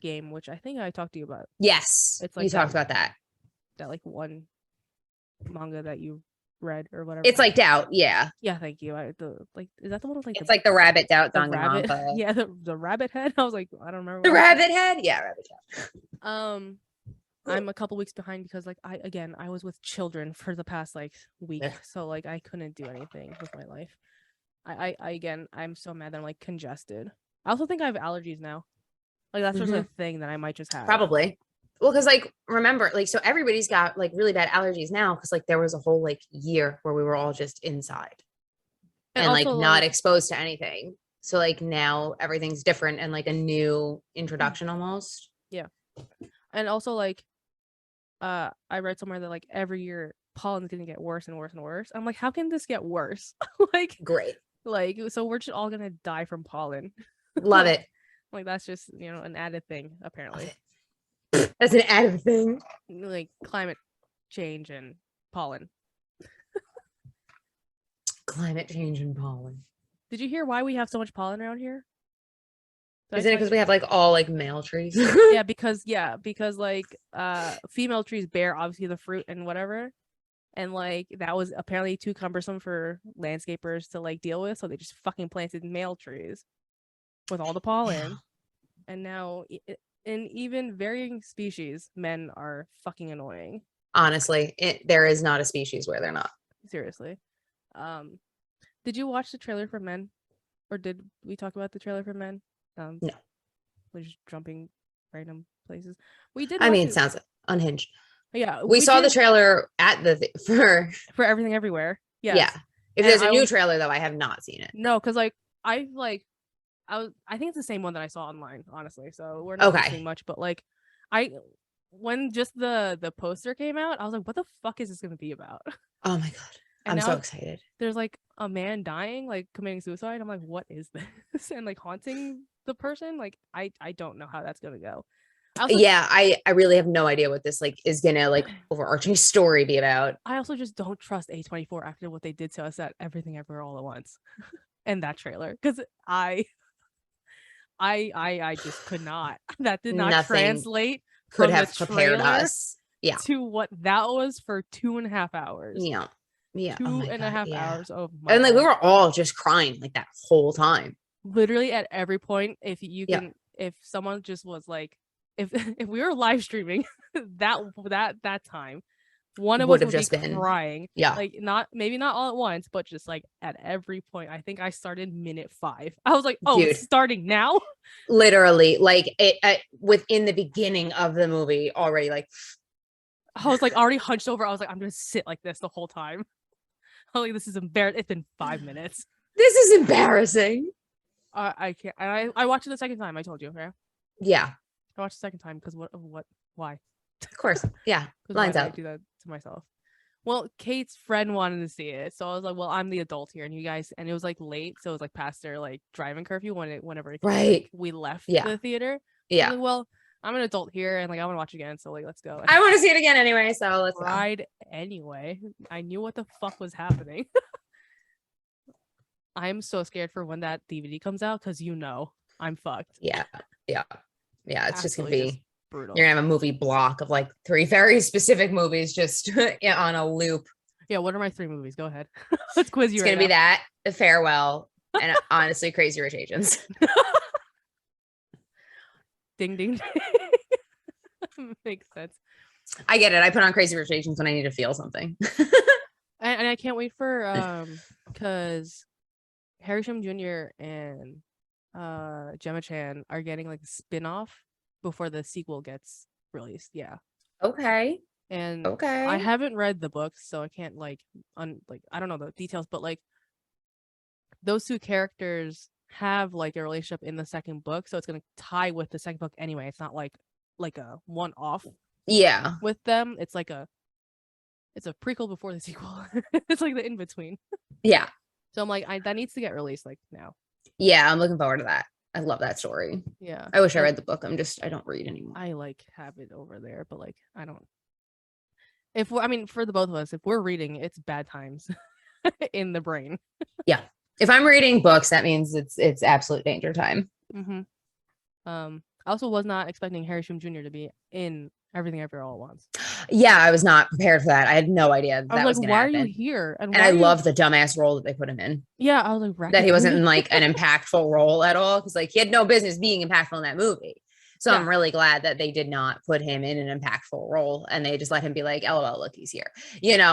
game, which I think I talked to you about. Yes, it's like you talked about that. That like one manga that you read or whatever. It's like Doubt, yeah. Yeah, thank you. Is that the one with like it's like the rabbit Doubt Danganronpa? Yeah, the rabbit head. I was like, I don't remember. The rabbit head? Yeah, rabbit Doubt. I'm a couple weeks behind because like I was with children for the past like week, so like I couldn't do anything with my life. I'm so mad that I'm like congested. I also think I have allergies now. Like that's just a thing that I might just have. Probably. Well, because like remember, like so everybody's got like really bad allergies now because like there was a whole like year where we were all just inside. and like not exposed to anything. So like now everything's different and like a new introduction almost. Yeah. And also like I read somewhere that like every year pollen's gonna get worse and worse and worse. I'm like, how can this get worse? Like great. Like, so we're just all gonna die from pollen. Love it. Like that's just, you know, an added thing, apparently. That's an added thing. Like climate change and pollen. Climate change and pollen. Did you hear why we have so much pollen around here? Isn't it because we have like all like male trees? Yeah, because like female trees bear obviously the fruit and whatever. And like that was apparently too cumbersome for landscapers to like deal with, so they just fucking planted male trees with all the pollen. Yeah. And now in even varying species, men are fucking annoying. Honestly, there is not a species where they're not. Seriously. Did you watch the trailer for Men? Or did we talk about the trailer for Men? No. We're just jumping random places. We did. I mean, it sounds Unhinged. Yeah, we saw the trailer at for Everything Everywhere. Yes. Yeah. If there's a new trailer though, I have not seen it. No, because like I think it's the same one that I saw online, honestly. So we're not missing much, but like when just the poster came out, I was like, what the fuck is this gonna be about? Oh my god. I'm so excited. There's like a man dying, like committing suicide. I'm like, what is this? And like haunting the person. Like I don't know how that's gonna go. I really have no idea what this like is gonna like overarching story be about. I also just don't trust A24 after what they did to us at Everything Everywhere All at Once and that trailer, because I just could not. That did not translate. Could have prepared us. Yeah. To what that was for 2.5 hours. Yeah. Yeah. 2.5 hours of my and like we were all just crying like that whole time. Literally at every point. If you can, if someone just was like, if we were live streaming that time, one of us would just be crying. Yeah. Like maybe not all at once, but just like at every point. I think I started minute 5. I was like, oh, dude, it's starting now. Literally, like it within the beginning of the movie already. Like I was like already hunched over. I was like, I'm gonna sit like this the whole time. I'm like, this is embarrassing. It's been 5 minutes. This is embarrassing. I can't. I watched it the second time. I told you, right? Yeah. I watched the second time because why? Of course. Yeah. Lines out. I do that to myself. Well, Kate's friend wanted to see it, so I was like, well, I'm the adult here, and you guys, and it was like late, so it was like past their like driving curfew whenever we left the theater. Yeah. Like, well, I'm an adult here, and like I want to watch again, so like let's go. I want to see it again anyway, so let's ride anyway. I knew what the fuck was happening. I'm so scared for when that DVD comes out because I'm fucked. Yeah. It's just gonna be brutal. You're gonna have a movie block of like 3 very specific movies just on a loop. Yeah, what are my 3 movies? Go ahead. Let's quiz you. It's gonna be that, The Farewell, and honestly, Crazy Rich Asians. Ding ding. Makes sense. I get it. I put on Crazy Rich Asians when I need to feel something. and I can't wait for because Harry Shum Jr. and Gemma Chan are getting like a spin-off before the sequel gets released. Yeah. Okay. And I haven't read the books, so I can't like I don't know the details, but like those 2 characters have like a relationship in the second book, so it's gonna tie with the second book anyway. It's not like a one-off. Yeah. With them, it's a prequel before the sequel. It's like the in-between. Yeah. So I'm like, that needs to get released like now. Yeah, I'm looking forward to that. I love that story. Yeah. I wish I read the book. I don't read anymore. I like have it over there, but like I don't. For the both of us, if we're reading, it's bad times in the brain. Yeah. If I'm reading books, that means it's absolute danger time. Mm-hmm. I also was not expecting Harry Shum Jr. to be in Everything Everywhere All at Once. Yeah, I was not prepared for that. I had no idea that was going to happen. Why are you here? And I love the dumbass role that they put him in. Yeah, I was like, that he wasn't in like an impactful role at all, because like he had no business being impactful in that movie. So I'm really glad that they did not put him in an impactful role, and they just let him be like, LOL, look, he's here,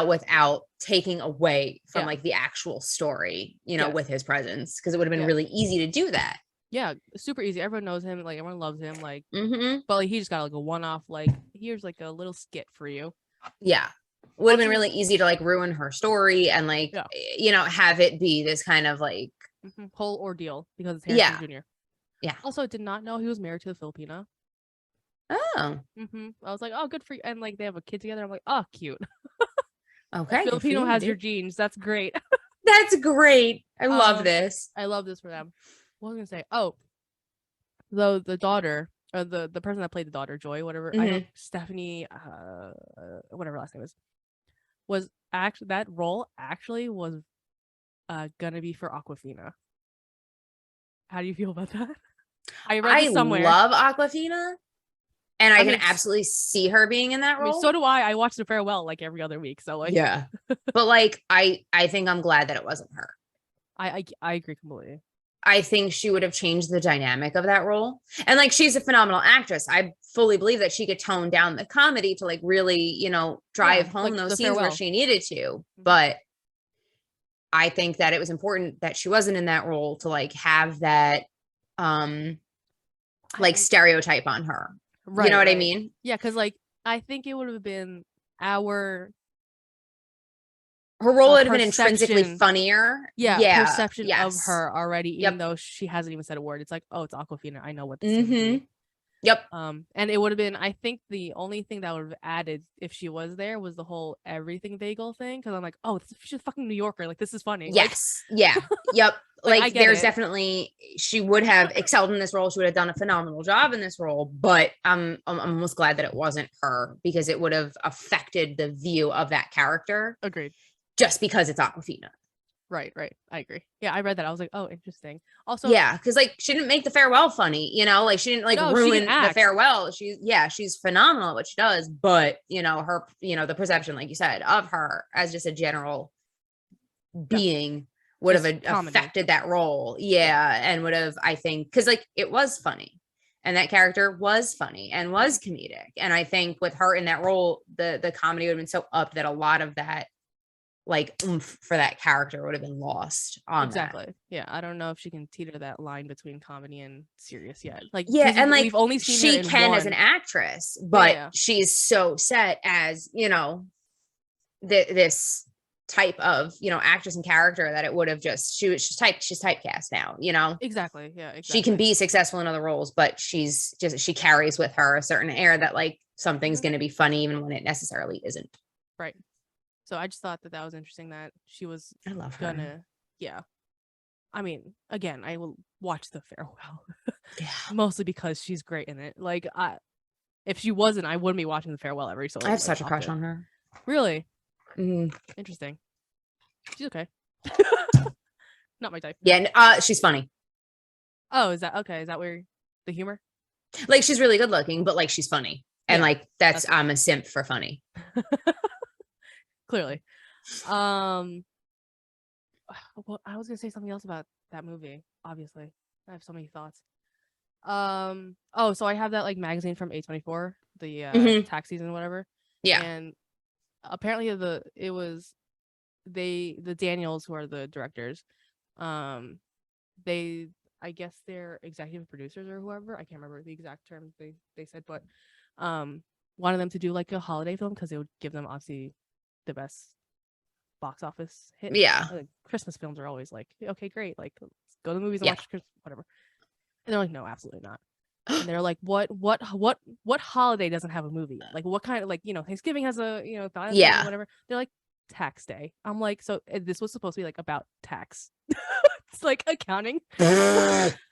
without taking away from like the actual story, with his presence, because it would have been really easy to do that. Yeah, super easy. Everyone knows him. Like everyone loves him. Like, mm-hmm. But like he just got like a one-off. Like here's like a little skit for you. Yeah, would have been really easy to like ruin her story and like, you know, have it be this kind of like whole ordeal because it's Harrison Jr. Yeah. Also, did not know he was married to a Filipina. Oh. I was like, oh, good for you. And like they have a kid together. I'm like, oh, cute. Okay. Filipino has your genes. That's great. That's great. I love this. I love this for them. What was I gonna say? Oh, the daughter or the person that played the daughter, Joy, whatever. I know Stephanie, whatever last name is, was actually that role actually was gonna be for Awkwafina. How do you feel about that? I read it somewhere. I love Awkwafina. And I can absolutely see her being in that role. I mean, so do I. I watch The Farewell like every other week. So like, yeah. But like, I think I'm glad that it wasn't her. I agree completely. I think she would have changed the dynamic of that role. And like, she's a phenomenal actress. I fully believe that she could tone down the comedy to like really, you know, drive home like those scenes where she needed to. But I think that it was important that she wasn't in that role to like have that like stereotype on her. Right, you know what I mean? Yeah, because like I think it would have been her role would have been intrinsically funnier. Yeah, perception of her already, even though she hasn't even said a word. It's like, oh, it's Awkwafina. I know what this is gonna be. Yep. And it would have been, I think the only thing that would have added if she was there was the whole everything bagel thing. Because I'm like, oh, she's a fucking New Yorker. Like, this is funny. Yes. Like, yeah. Yep. Like there's definitely, she would have excelled in this role. She would have done a phenomenal job in this role, but I'm almost glad that it wasn't her because it would have affected the view of that character. Agreed. Just because it's Awkwafina. Right. I agree. Yeah, I read that. I was like, oh, interesting. Also, yeah, because like she didn't make The Farewell funny, you know, like she didn't like ruin The Farewell. She's phenomenal at what she does, but you know, her, you know, the perception, like you said, of her as just a general being would have affected that role. Yeah. And would have, I think, because like it was funny. And that character was funny and was comedic. And I think with her in that role, the comedy would have been so up that a lot of that like oomph for that character would have been lost on that. Yeah, I don't know if she can teeter that line between comedy and serious yet. Like and like we've only seen she can as an actress, but she's so set as, you know, this type of, you know, actress and character that it would have just she's typecast now, you know. Exactly. She can be successful in other roles, but she carries with her a certain air that like something's going to be funny even when it necessarily isn't. Right. So I just thought that was interesting that she was her. Yeah. I mean, again, I will watch The Farewell. Mostly because she's great in it. Like if she wasn't, I wouldn't be watching The Farewell every so. I have such a crush on her. Really? Interesting. She's okay. Not my type. Yeah, she's funny. Oh, is that okay? Is that where the humor? Like she's really good looking, but like she's funny. And like that's I'm a simp for funny. Clearly. Well, I was gonna say something else about that movie. Obviously, I have so many thoughts. So I have that like magazine from A24, the tax season, whatever. Yeah. And apparently the Daniels, who are the directors, I guess they're executive producers or whoever. I can't remember the exact term they said, but wanted them to do like a holiday film because it would give them obviously the best box office hit. Yeah. Like, Christmas films are always like, okay, great, like let's go to the movies and watch Christmas, whatever. And they're like, no, absolutely not. And they're like, what holiday doesn't have a movie? Like what kind of, like, you know, Thanksgiving has a, you know, whatever. They're like, tax day. I'm like, so this was supposed to be like about tax. It's like accounting.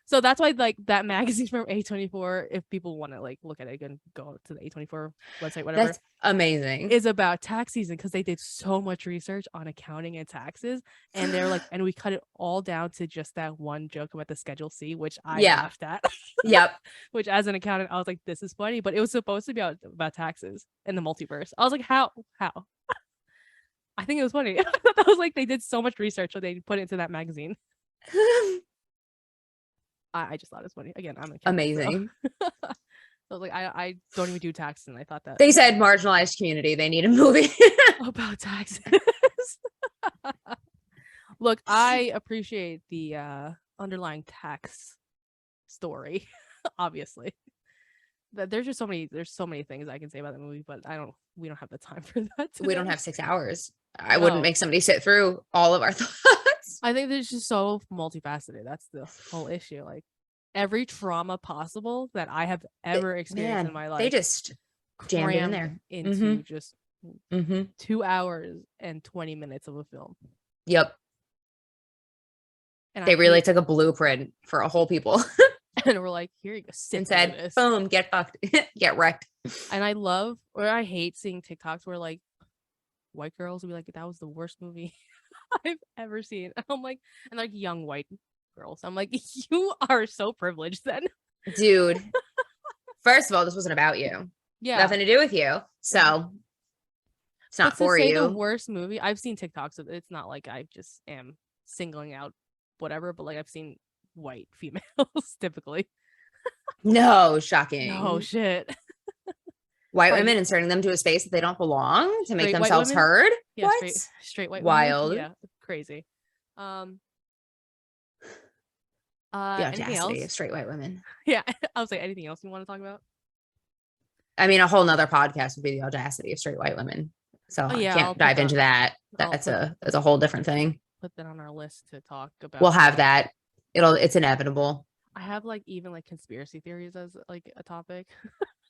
So that's why like that magazine from A24, if people want to like look at it again, go to the A24 website, whatever. That's amazing. Is about tax season because they did so much research on accounting and taxes, and they're like, and we cut it all down to just that one joke about the Schedule C, which I laughed at. Yep. Which as an accountant, I was like, this is funny, but it was supposed to be about taxes and the multiverse. I was like, how? I think it was funny. I was like, they did so much research, so they put it into that magazine. I just thought it was funny. Again, I'm amazing. So. I was like, I don't even do taxes, and I thought that they said marginalized community. They need a movie about taxes. Look, I appreciate the underlying tax story, obviously. there's just there's so many things I can say about the movie, but we don't have the time for that today. We don't have 6 hours. I wouldn't make somebody sit through all of our thoughts. I think there's just so multifaceted. That's the whole issue. Like every trauma possible that I have ever experienced in my life. They just jammed it in there into just 2 hours and 20 minutes of a film. Yep. And they really took a blueprint for a whole people. And we're like, here you go. And said, boom, get fucked, get wrecked. And I hate seeing TikToks where like white girls will be like, that was the worst movie I've ever seen. And I'm like, and like young white girls. I'm like, you are so privileged then. Dude. First of all, this wasn't about you. Yeah. Nothing to do with you. So it's not for you. The worst movie. I've seen TikToks. It's not like I just am singling out whatever, but like I've seen white females typically. No, shocking. Oh shit. White women inserting them to a space that they don't belong to make themselves heard. Yeah, what? Straight white wild women. Yeah, crazy. The anything else? of straight white women. Yeah, I was like, anything else you want to talk about? I mean, a whole nother podcast would be the audacity of straight white women. So I can't dive into that. That's a whole different thing. Put that on our list to talk about. We'll have that. It's inevitable. I have like even like conspiracy theories as like a topic.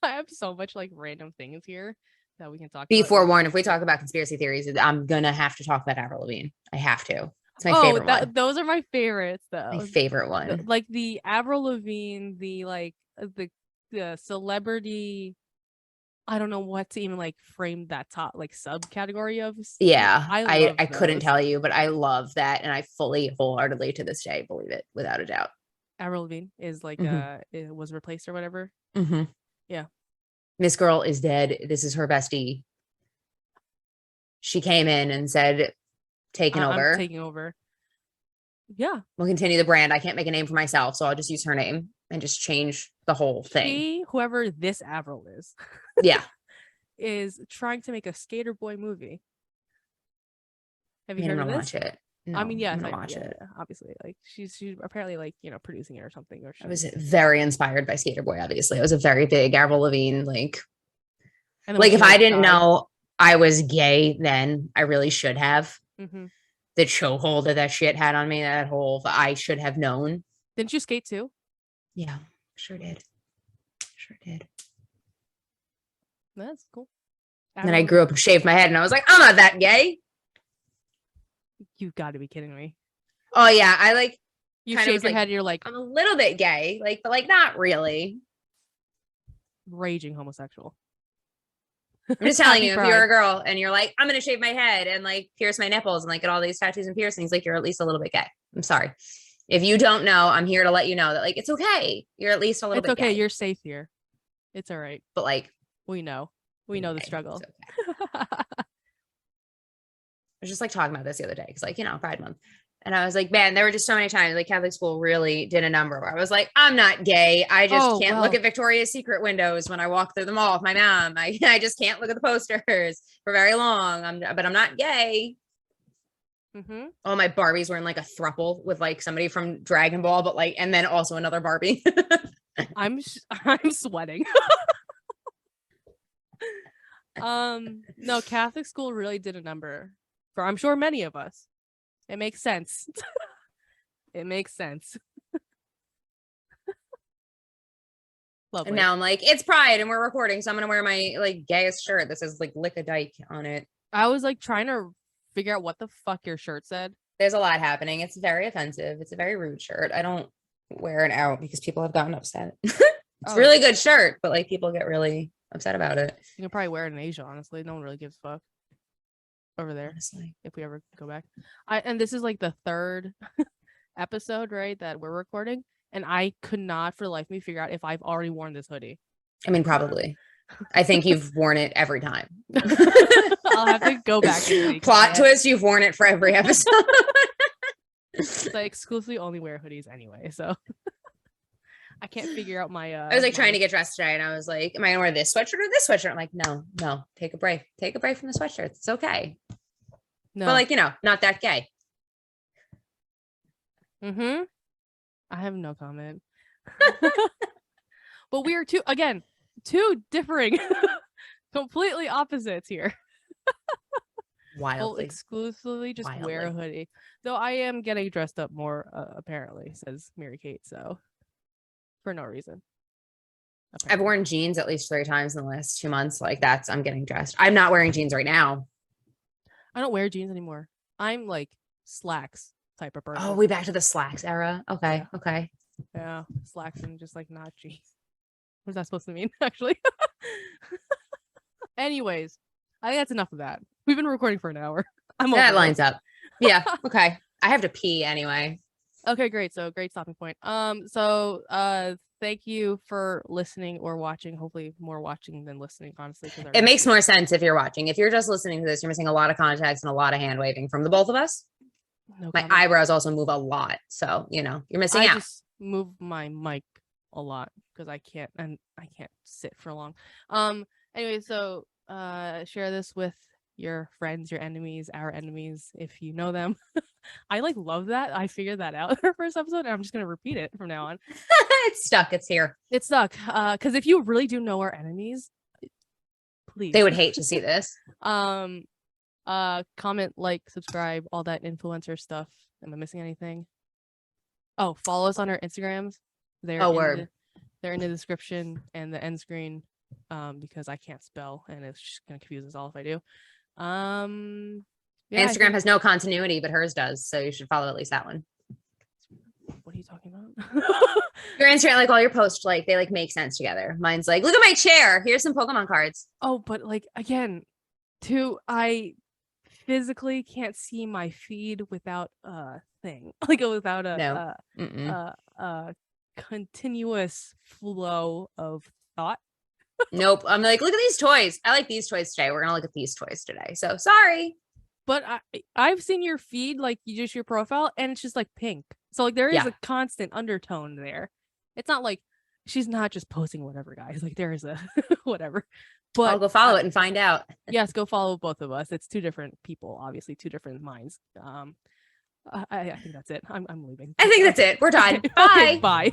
I have so much like random things here that we can talk Be about. forewarned, if we talk about conspiracy theories, I'm gonna have to talk about Avril Lavigne. I have to. It's my favorite one. Those are my favorites though. My favorite one. Like the Avril Lavigne, the celebrity. I don't know what to even like frame that top like subcategory of. Yeah, I couldn't tell you, but I love that, and I fully, wholeheartedly to this day believe it without a doubt. Avril Lavigne is like it was replaced or whatever. Yeah, this girl is dead. This is her bestie. She came in and said, "Taking over." I'm taking over. Yeah, we'll continue the brand. I can't make a name for myself, so I'll just use her name and just change the whole thing. Whoever this Avril is. Yeah. Is trying to make a Skater Boy movie. Have you heard of this? Watch it. No, I mean, yes, I'm gonna watch it. Obviously, like she's apparently like producing it or something. Or I was very inspired by Skater Boy. Obviously, I was a very big Avril Lavigne like if I didn't know I was gay, then I really should have. The chokehold that shit had on me. I should have known. Didn't you skate too? Yeah, sure did. That's cool. And then I grew up and shaved my head and I was like, I'm not that gay. You got to be kidding me. Oh yeah. I like you shaved your head. You're like, I'm a little bit gay, but not really. Raging homosexual. I'm just telling you, if you're a girl and you're like, I'm going to shave my head and like pierce my nipples and like get all these tattoos and piercings, like you're at least a little bit gay. I'm sorry. If you don't know, I'm here to let you know that like, it's okay. You're at least a little bit gay. It's okay. You're safe here. It's all right. But like, we know the struggle. Okay. I was just like talking about this the other day because Pride Month. And I was like, man, there were just so many times like Catholic school really did a number where I was like, I'm not gay. I just can't look at Victoria's Secret windows when I walk through the mall with my mom. I just can't look at the posters for very long. But I'm not gay. Oh, my Barbies were in like a throuple with like somebody from Dragon Ball, but like, and then also another Barbie. I'm sweating. No, Catholic school really did a number for I'm sure many of us. It makes sense. It makes sense. Lovely. And now I'm like, it's Pride and we're recording, so I'm gonna wear my like gayest shirt. This is like lick a dyke on it. I was like trying to figure out what the fuck your shirt said. There's a lot happening. It's very offensive. It's a very rude shirt. I don't wear it out because people have gotten upset. It's a really good shirt, but like people get really upset about it. You can probably wear it in Asia, honestly. No one really gives a fuck over there. Honestly. If we ever go back. And this is like the third episode, right, that we're recording. And I could not for the life of me figure out if I've already worn this hoodie. I mean, probably. I think you've worn it every time. I'll have to go back. Plot twist, you've worn it for every episode. I exclusively only wear hoodies anyway, so I can't figure out my I was like trying to get dressed today and I was like, am I gonna wear this sweatshirt or this sweatshirt? I'm like, no, take a break. Take a break from the sweatshirts. It's okay. No. But like, not that gay. I have no comment. But we are too, again, two differing, completely opposites here. Wildly. Well, exclusively just wear a hoodie. Though I am getting dressed up more, apparently, says Mary Kate. So, for no reason. Apparently. I've worn jeans at least 3 times in the last 2 months. Like I'm getting dressed. I'm not wearing jeans right now. I don't wear jeans anymore. I'm like slacks type of person. Oh, we back to the slacks era. Okay. Yeah. Okay. Yeah, slacks and just like not jeans. What's that supposed to mean, actually? Anyways, I think that's enough of that. We've been recording for an hour. That lines up. Yeah. Okay. I have to pee anyway. Okay, great. So great stopping point. Thank you for listening or watching. Hopefully more watching than listening, honestly. It makes more sense if you're watching. If you're just listening to this, you're missing a lot of context and a lot of hand waving from the both of us. No my eyebrows also move a lot. So, you're missing out. I just move my mic a lot because I can't sit for long. Anyway, so share this with your friends, your enemies, our enemies, if you know them. I love that. I figured that out in our first episode, and I'm just gonna repeat it from now on. It's stuck. It's here. It's stuck. Because if you really do know our enemies, please. They would hate to see this. Comment, like, subscribe, all that influencer stuff. Am I missing anything? Oh, follow us on our Instagrams. They're in the description and the end screen. Because I can't spell and it's just gonna confuse us all if I do. Yeah, Instagram has no continuity, but hers does, so you should follow at least that one. What are you talking about? Your Instagram, all your posts, they make sense together. Mine's look at my chair. Here's some Pokemon cards. Oh, but again, I physically can't see my feed without a thing, without a continuous flow of thought. Nope. I'm look at these toys. I like these toys today. We're gonna look at these toys today. So sorry. But I've seen your feed, just your profile, and it's just pink. So there is a constant undertone there. It's not she's not just posting whatever, guys. There is a whatever. But I'll go follow it and find out. Yes, go follow both of us. It's two different people, obviously, two different minds. I think that's it. I'm leaving. I think that's it. We're done. Bye. Okay, bye.